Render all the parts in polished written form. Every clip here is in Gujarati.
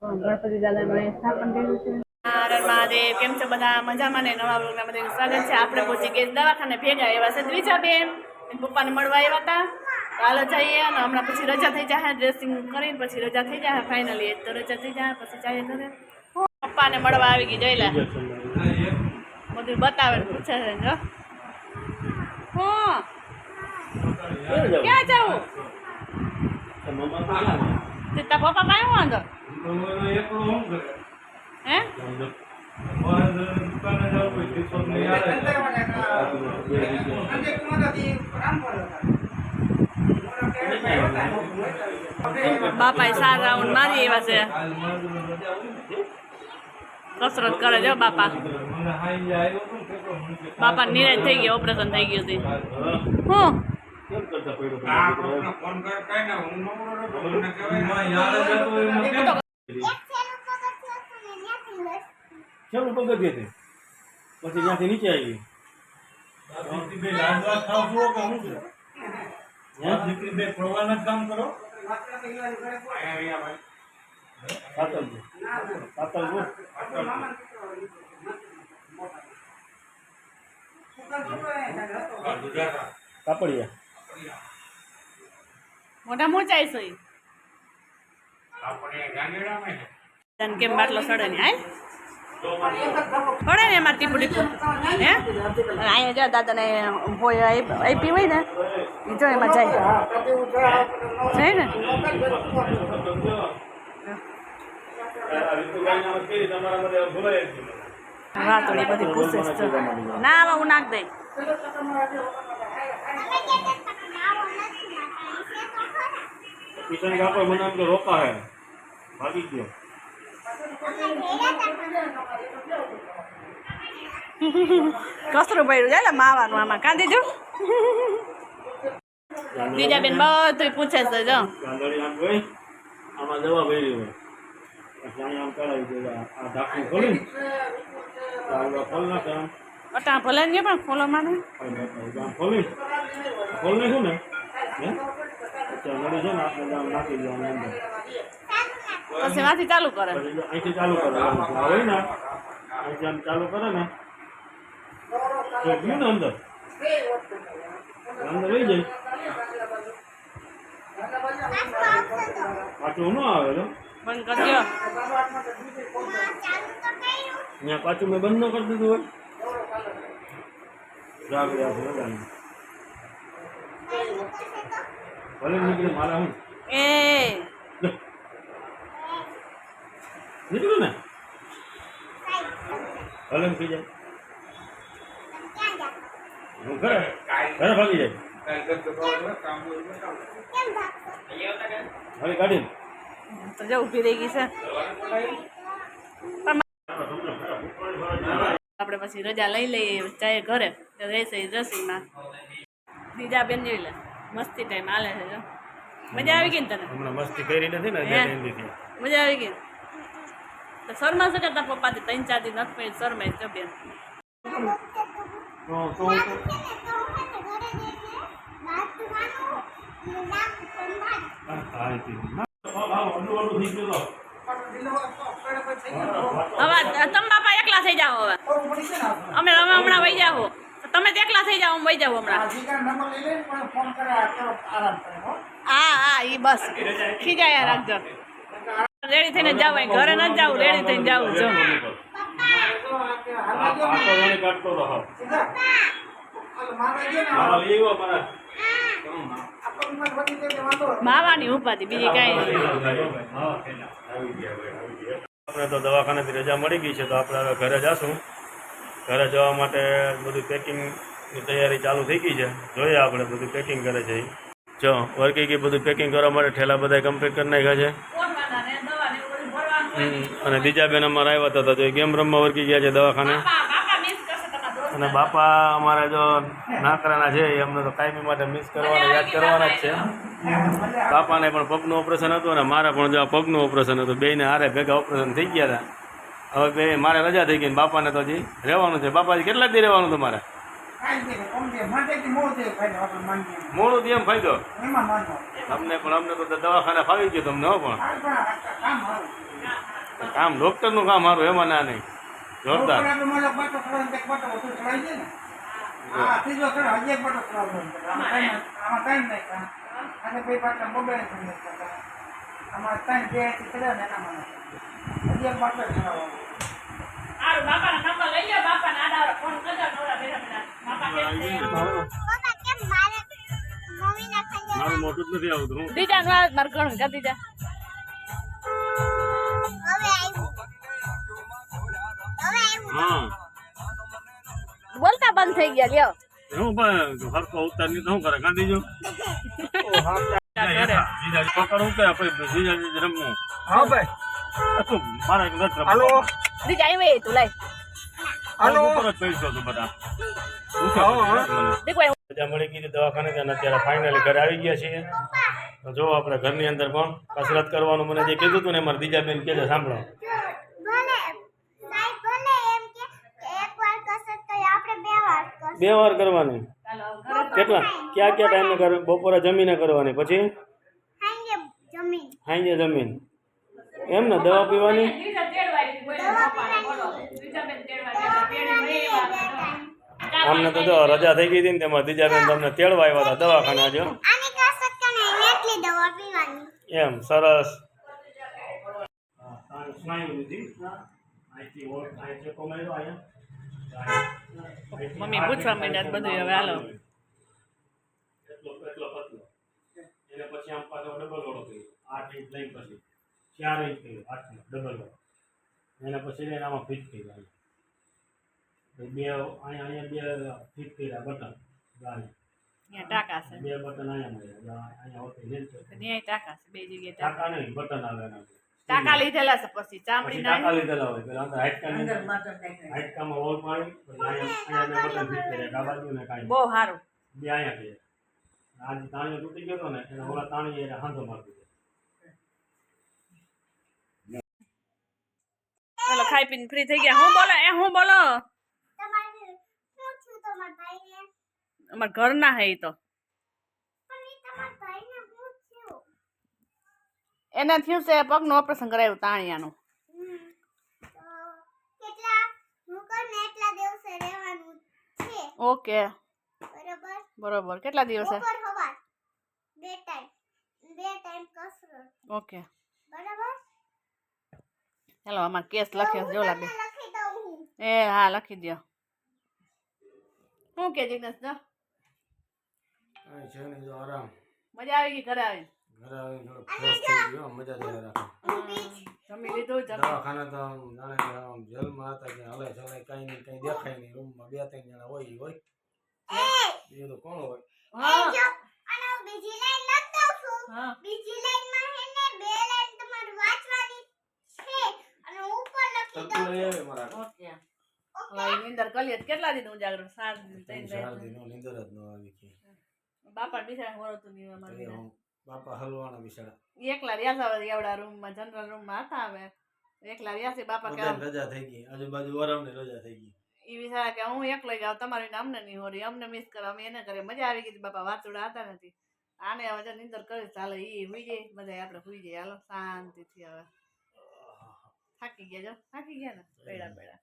ગણપતિ દાદાનું સ્થાપન કર્યું છે. હર મહાદેવ, કેમ છો બધા? મજામાં ને? નવા બ્લોગમાં બધાનું સ્વાગત છે. આપણે પહોંચી ગયા દવાખાને ભેગા એવા છે દ્વિજાબેન પપ્પાને મળવા આવ્યા હતા. હાલો જઈએ અને હમણાં પછી રજા થઈ જાય, ડ્રેસિંગ કરીને પછી રજા થઈ જાય ફાઇનલી. તો રજા થઈ જાય પછી જઈએ ઘરે. પપ્પાને મળવા આવી ગઈ જઈલા બધું બતાવે પૂછે છે. જો ક્યાં જવું? તારા પપ્પા કાંઈ વાંધો હે? બાપા 4 રાઉન્ડ મારી એવા છે. કસરત કરે જો બાપા. બાપા નિરાશ થઈ ગયા, ઓપરેશન થઈ ગયું હતું. હું ચાલો પગથિયે થી પછી ત્યાંથી નીચે આવી કામ કરો. કાપડિયા મોટા મોચાઈ છે કેમ બાટલો સડે ને આય પડે ને એમાં ટીપું ટીપું હે અહીંયા જો દાદાને આપી હોય ને એ જો એમાં જાય જાય ને. વાતો ની બધી પૂછે ના આવા હું નાખ દઈ. કિશન કાપડ મને આમ તો રોકા હે ભાગી ગયો. કસરું પડ્યું જાય માવાનું આમાં કાંધી જો. બીજા બેન બધું પૂછે છે જો આમાં દવા ભરી હોય પછી અહીંયા આમ કરાવી દે. આ ઢાંકણું ખોલી ખોલ નાખે આમ અટા ભલે ને પણ ખોલો માને ખોલી ખોલ નાખ્યું ને નળી છે ને આપણે આમ નાખી દેવાનું અંદર પછી માંથી ચાલુ કરે અહીંથી ચાલુ કરે હોય ને અહીંથી આમ ચાલુ કરે ને તો ગયું ને અંદર અંદર રહી જાય પાછું ન આવે તો બંધ કરજો. અહીંયા પાછું મેં બંધ ન કરી દીધું હોય રાગડે આપણે ભલે નીકળે મારા હું એ નીકળ્યું ને ભલે થઈ જાય હું ઘરે ઘરે ભાગી જાય હવે કાઢી તો જો ઊભી રહી ગઈ છે. આપણે પછી રજા લઈ લઈએ ચાહે ઘરે તો રહેશે રસીમાં. બીજા બેન જોઈ લે મસ્તી ટાઈમ હાલે છે જો. મજા આવી ગઈ ને તને? હમણાં મસ્તી કરી નથી ને મજા આવી ગઈ તો શરમા છે કે તારા પપ્પાથી 3-4 દી નથી પડી શરમાય જો બેન. હવે તમે બાપા એકલા થઈ જાઓ. હવે અમે હમણાં વહી જાઓ. તમે એકલા થઈ જાઓ, વહી જાઓ હમણાં. હા હા એ બસ ખીજાયા રાખજો. રેડી થઈને જાવ, ઘરે ન જાવ, રેડી થઈને જાવ જો. માવાની ઉપાધિ બીજી કઈ નહીં. આપણે તો દવાખાનેથી રજા મળી ગઈ છે તો આપણે હવે ઘરે જઈશું. ઘરે જવા માટે બધું પેકિંગની તૈયારી ચાલુ થઈ ગઈ છે. જોઈએ આપણે બધું પેકિંગ કરે છે. જો વર્કી ગઈ બધું પેકિંગ કરવા માટે ઠેલા બધા કમ્પ્લીટ કરી નાખ્યા છે. અને બીજા બેન અમારા આવ્યા હતા તો એ ગેમ રમવા વર્કી ગયા છે દવાખાને. અને બાપા અમારે જો નાકરાના છે એ અમને તો કાયમી માટે મિસ કરવાના યાદ કરવાના જ છે. બાપાને પણ પગનું ઓપરેશન હતું અને મારે પણ જો પગનું ઓપરેશન હતું. બેયને હારે ભેગા ઓપરેશન થઈ ગયા હતા. હવે બે મારે રજા થઈ ગઈ. બાપાને તો હજી રહેવાનું છે. બાપાજી કેટલા દી રહેવાનું તમારે? મોડું એમ ફાયદો તમને પણ અમને તો દવાખાને ફાવી ગયો તમને. હો પણ કામ ડૉક્ટરનું કામ સારું એમાં ના નહીં જોરદાર હારું, બાપાનો નંબર લઈ લો, બાપાને આડા ફોન કરજો, નવરા બેઠા બેઠા. બાપા કેમ છે? મારું મોટું જ નથી આવતું હું દીજા નો આવે મારું ઘણું કા દીજા. હા બોલતા બંધ થઈ ગયા લ્યો. હું પણ હરકો ઉતાર ની તો શું કરે ગાંધી જો પકડ ઉતાર પછી જીજા રમવું હા ભાઈ તું મારા એક નથી હાલો દીજા આવી તું લઈ હાલો ઉપર જ પૈસો હતું બધા દેખો રજા મળી ગઈ હતી દવાખાને અને અત્યારે ફાઇનલી ઘરે આવી ગયા છીએ તો જો આપણે ઘરની અંદર પણ કસરત કરવાનું મને જે કીધું હતું ને મારા બીજા બેન કહેજો સાંભળો બે વાર કરવાની કેટલા ક્યાં ક્યાં ટાઈમે કર બપોરે જમીને કરવાની પછી સાંજે જમીન એમ ને દવા પીવાની દીજા તેડવાઈ બોલે બાપાને બોલો દીજા બેન તેડવાઈ અમને તો જો રજા થઈ ગઈ હતી ને તેમાં બીજા બેન તમને તેડવા આવ્યા હતા દવાખાને આજે એમ સરસ મમ્મી પૂછવા માંડ્યા બધું હવે હાલો એને પછી આમ પાછો ડબલ વાળો કર્યો 8 ઇંચ લઈને પછી 4 ઇંચ કર્યો 8 ડબલ વાળો એને પછી એને આમાં ફિટ કર્યા બે અહીંયા ફિટ કર્યા બટન ગાડી અહીંયા ટાકા છે બે બટન અહીંયા મળ્યા અહીંયા હોતે લેન છે અહીંયા ટાકા છે બે જગ્યાએ ટાકા નહીં બટન આવે એના ટાકા લીધેલા છે પછી ચામડી પછી ટાકા લીધેલા હોય પેલા અંદર હાઈટકામાં હોલ પાડી પછી અહીંયા બે બટન ફિટ કર્યા ડાબા બાજુ ને કાંઈ બહુ સારું બે અહીંયા કર્યા આજે તાણીઓ તૂટી ગયો હતો ને એને ઓલા તાણી એને હાંધો મારી દીધો ચલો ખાઈ પીને ફ્રી થઈ ગયા હું બોલો અમારા ઘરના હે ઈ તો એના થયું છે પગનું ઓપરેશન કરાવ્યું તાણિયાનું ઓકે બરોબર કેટલા દિવસે ઓકે હેલો અમાર કેસ લખ્યો છે જોલા બે એ હા લખી દો શું કે જિગ્નેશ જો છે ને જો આરામ મજા આવી ગઈ ઘરે આવી ઘરે આવીને થોડો ફ્રેશ થઈ ગયો મજા જ આવે રાખે જમી લીધું દવાખાને તો આમ જાણે કે આમ જેલમાં હતા કે હલે ચલે કઈ નહીં કઈ દેખાય નહીં રૂમમાં 2-3 જણા હોય એ તો કોણ હોય હા તત્વ એ આવે મારા ઓકે હવે નીંદર કરી કેટલા દિન ઉજાગર 7 દિન 3 ચાર દિનો નીંદર જ ન આવી કે બાપા બિચારા હોરતું નહીં અમારે બાપા હલવાના બિચારા એકલા રહ્યા છે એવડા રૂમમાં જનરલ રૂમમાં હતા હવે એકલા રહ્યા છે બાપા કે બધાને રજા થઈ ગઈ આજુબાજુ વરાવની રજા થઈ ગઈ ઈ વિચારા કે હું એકલો જાઉં તમારી અમને નહીં હોરી અમને મિસ કરવા અમે એને કરે મજા આવી ગઈ બાપા વાતુડા હતા નથી આને હવે જો નીંદર કરી ચાલે ઈ હુઈ જાય બધા આપણે હુઈ જાય હાલો શાંતિથી હવે થાકી ગયા જો થાકી ગયા ને પેડા પેડા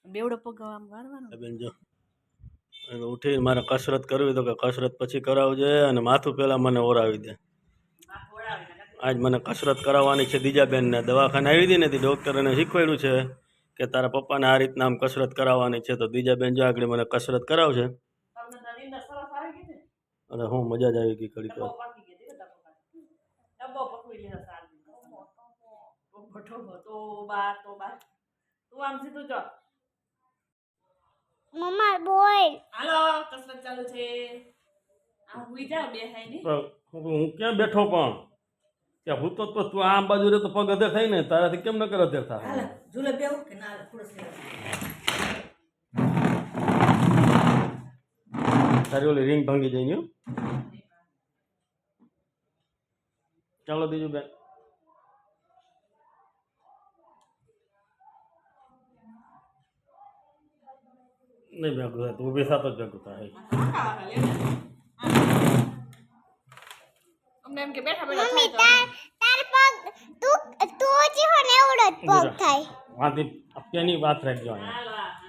બેવડો પગ આમ વાળવાનો બેન જો ઉઠીને મારે કસરત કરવી તો કે કસરત પછી કરાવજે અને માથું પહેલાં મને ઓરાવી દે આજ મને કસરત કરાવવાની છે દીજાબેનને દવાખાને આવી હતી ને તે ડૉક્ટરે શીખવાડ્યું છે કે તારા પપ્પાને આ રીતના આમ કસરત કરાવવાની છે તો દીજાબેન જો આગળ મને કસરત કરાવશે અને હું મજા જ આવી ગઈ ઘડી તો ડબ્બો પકવી લીધો સારું તો બા તું આમ સીધું જો મમ્મા બોલ હાલો કસરત ચાલુ છે આ હુઈ જાવ બે હાઈ ની હું ક્યાં બેઠો પણ ત્યાં હું તો તું આમ બાજુ રે તો પગ અધે થાય ને તારાથી કેમ ન કરે અધે થાય ઝૂલે બેહું કે ના ખુરશ તારી ઓલી રિંગ ભાંગી જાય ને ચાલો બીજું બેન નહીં ભેગું થાય તું ઉભી થતો જ ભેગું થાય અમને એમ કે બેઠા બેઠા મમ્મી થાય તો તાર પગ પગ થાય વાંધી અત્યારની વાત રાખજો અહીંયા હાલો હાલો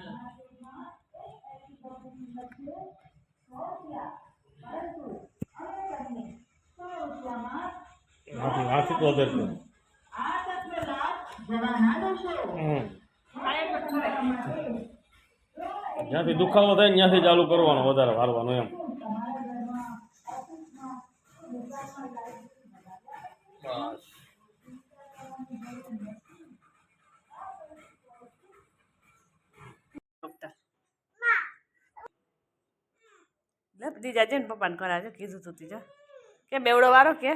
વાંધી વાંચી તો કરજો જ્યાંથી દુખાવો થાય ને ત્યાંથી ચાલુ કરવાનું વધારે વારવાનું એમ બસ લે દીજા જઈને પપ્પાને કરાવજો કીધું તું ત્રીજા કે બેવડો વારો કે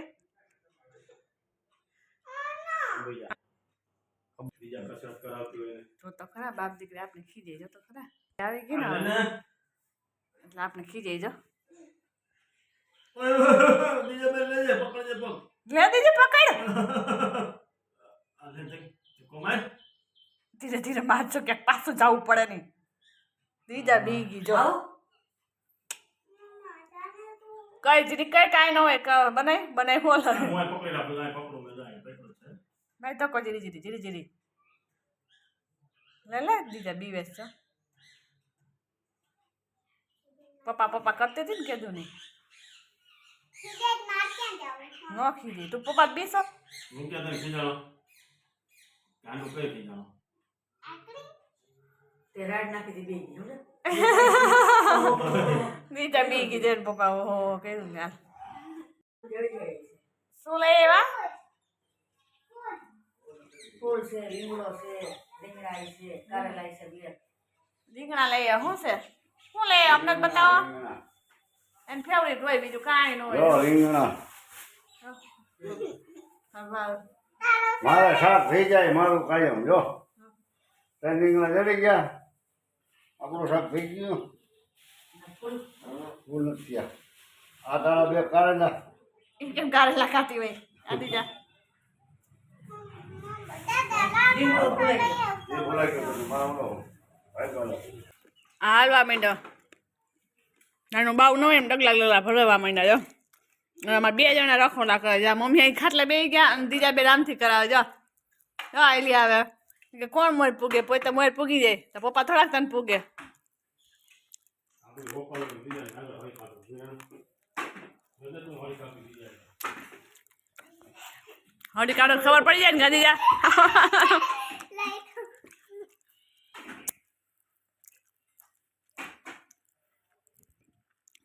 બીજા કસરત કરાવતી હોય જો તો ખરા બાપ દીકરી આપણે ખીજાઈ જો તો ખરા આવી ગઈ ને હવે. એટલે આપણે ખીજાઈ જો લે દીજે પકડ ધીરે ધીરે મારજો ક્યાંક પાછું જવું પડે નહીં દીજા બીગી જો કઈ જીરી કઈ કાંઈ ન હોય બનાય બોલ ભાઈ તો કોઈ જીરી જીરી જીરી જીરી લે દીજા બીવેશ છો પપ્પા પપ્પા કરતી હતી ને કીધું નહીં નોખી દી તું પપ્પા બેસો તે રાડ નાખી દી બેગી હો દીજા બીગી જઈને પપ્પા ઓહો કીધું ને જડી જાય શું લઈ એવા ફૂલ છે લીમડો છે રીંગણા છે કારેલા છે બે રીંગણા લઈ શું છે શું લઈ અમને જ બતાવો એમ ફેવરિટ હોય બીજું કાંઈ ન હોય રીંગણા હા, મારા શાક થઈ જાય મારું કાયમ જો ત્રણ રીંગણા જડી ગયા આપણું શાક થઈ ગયું ફૂલ નથી થયા આ તારા બે કારેલા ઈ કેમ કારેલા ખાતી હોય આ દીજા લીમડો ફૂલે એ બોલાય કે બધું મારા ઓલો ભાઈ બોલો હાલવા માંડ્યો નાનું બાવ ન હોય એમ ડગલા ડગલા ભરવા માંડ્યા જો અને અમારે બે જણા રખોડા કરે છે મમ્મી અહીં ખાટલે બે ગયા અને બીજા બે રામથી કરાવે જો એલી આવે કે કોણ મોર પૂગે પોતે મોર પૂગી જાય તો પપ્પા થોડાક તને પૂગે હળી કાઢો ખબર પડી જાય ને ગાદી જા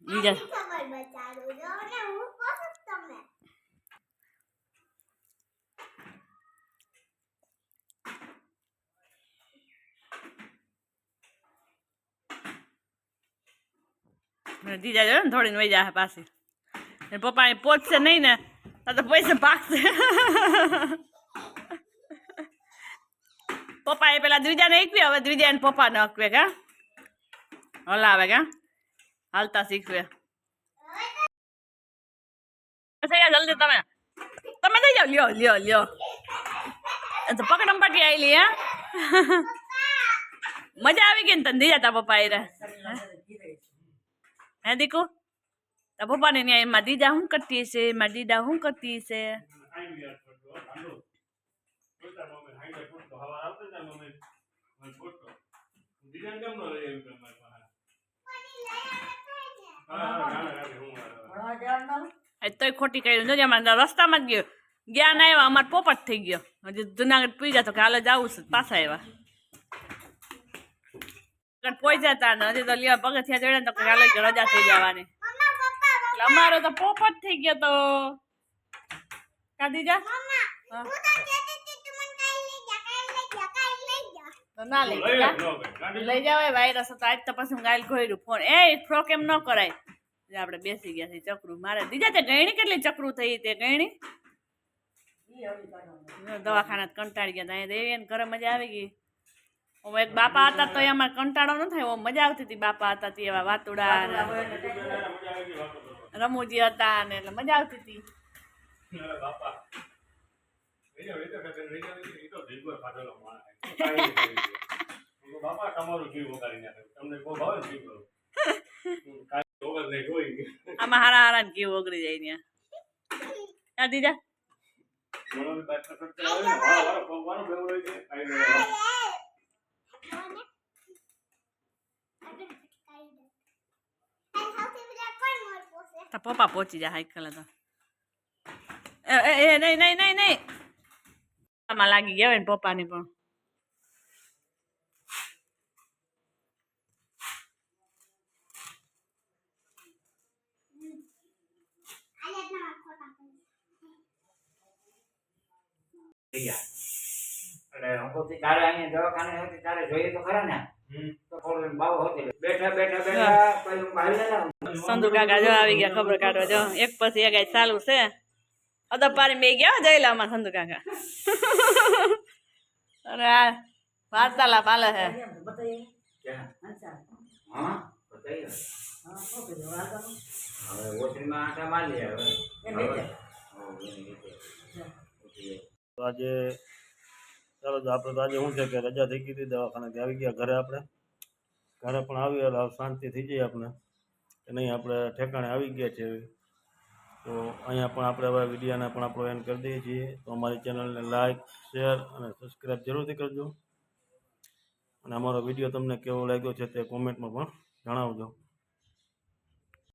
બીજા દીજા જો ને થોડીને વહી જાય પાછી પપ્પા પહોંચશે નહીં ને તો પૈસા ભાગશે પપ્પા એ પેલા દ્વિજાને એકવી હવે દ્વિજા ને પપ્પાને અકવે કા હલાવે કા હાલતા શીખવે જલ્દી તમે થઈ જાઓ લ્યો તો પકડમ પાટી આવેલી હે મજા આવી ગઈ ને તને દીજા તા પપ્પા એ હે દીકુ તા પપ્પા ને ત્યાં એમાં દીદા શું કરતી છે એમાં દીદા શું કરતી છે તોય ખોટી કરી જોજે અમારે રસ્તામાં જ ગયો ગયા ના આવ્યા અમારે પોપટ થઈ ગયો હજી જુનાગઢ પી જતો કે હાલ જવું છે પાછા આવ્યા પોઈ જતા ને હજી તો લેવા પગથિયા ચડે ને તો હાલ રજા થઈ જવાની એટલે અમારો તો પોપટ થઈ ગયો તો કાઢી જા તો ના લઈ જાવ વાયરસ હતો આજ તો પછી હું ગાયલ ખોયડું ફોન એ ફ્રોક એમ ન કરાય આપણે બેસી ગયા છે ચકરું મારે દીજા તે ગયણી કેટલી ચકરું થઈ તે ગયણી દવાખાના કંટાળી ગયા ત્યાં દેવી ને ઘરે મજા આવી ગઈ એક બાપા હતા તો અમારે કંટાળો ન થાય મજા આવતી હતી બાપા હતા તે એવા વાતુડા રમૂજી હતા ને એટલે મજા આવતી હતી બાપા તમારું જીવ વગાડી નાખે તમને બહુ ભાવે જીવ કરો આમાં હારા હારા ને કેવું ઓગળી જાય ત્યાં દીજા મને બાઈક કસરત કરાવી ને વાળો પગવાનો બેવડો છે ખાઈ રહ્યો. તારા પપ્પા પહોંચી જાય હાઈકલ તો નહીં નહીં નહીં નહીં આમાં લાગી ગયા હોય ને પપ્પાની પણ એટલે અંકોથી તારે અહીંયા દવાખાને હતી તારે જોઈએ તો ખરા ને તો થોડું બાવો હોતી બેઠા બેઠા બેઠા પછી હું બહાર લેલા સંધુ કાકા જો આવી ગયા ખબર કાઢવા જો એક પછી એક આજ ચાલુ છે અદપારી મેં ગયા જઈ લા અમારા સંધુ કાકા અરે આ વાર્તાલાપ હાલે છે હા બતાવી હવે ઓછરીમાં આટા મારી હવે તો આજે ચાલો તો આપણે તો આજે શું છે કે રજા થઈ ગઈ હતી દવાખાનેથી આવી ગયા ઘરે આપણે ઘરે પણ આવી એટલે હવે શાંતિ થઈ જાય આપણે કે નહીં આપણે ઠેકાણે આવી ગયા છે તો અહીંયા પણ આપણે હવે વિડીયોને પણ આપણો એન્ડ કરી દઈએ છીએ તો અમારી ચેનલને લાઇક શેર અને સબસ્ક્રાઈબ જરૂરથી કરજો અને અમારો વિડીયો તમને કેવો લાગ્યો છે તે કોમેન્ટમાં પણ જણાવજો.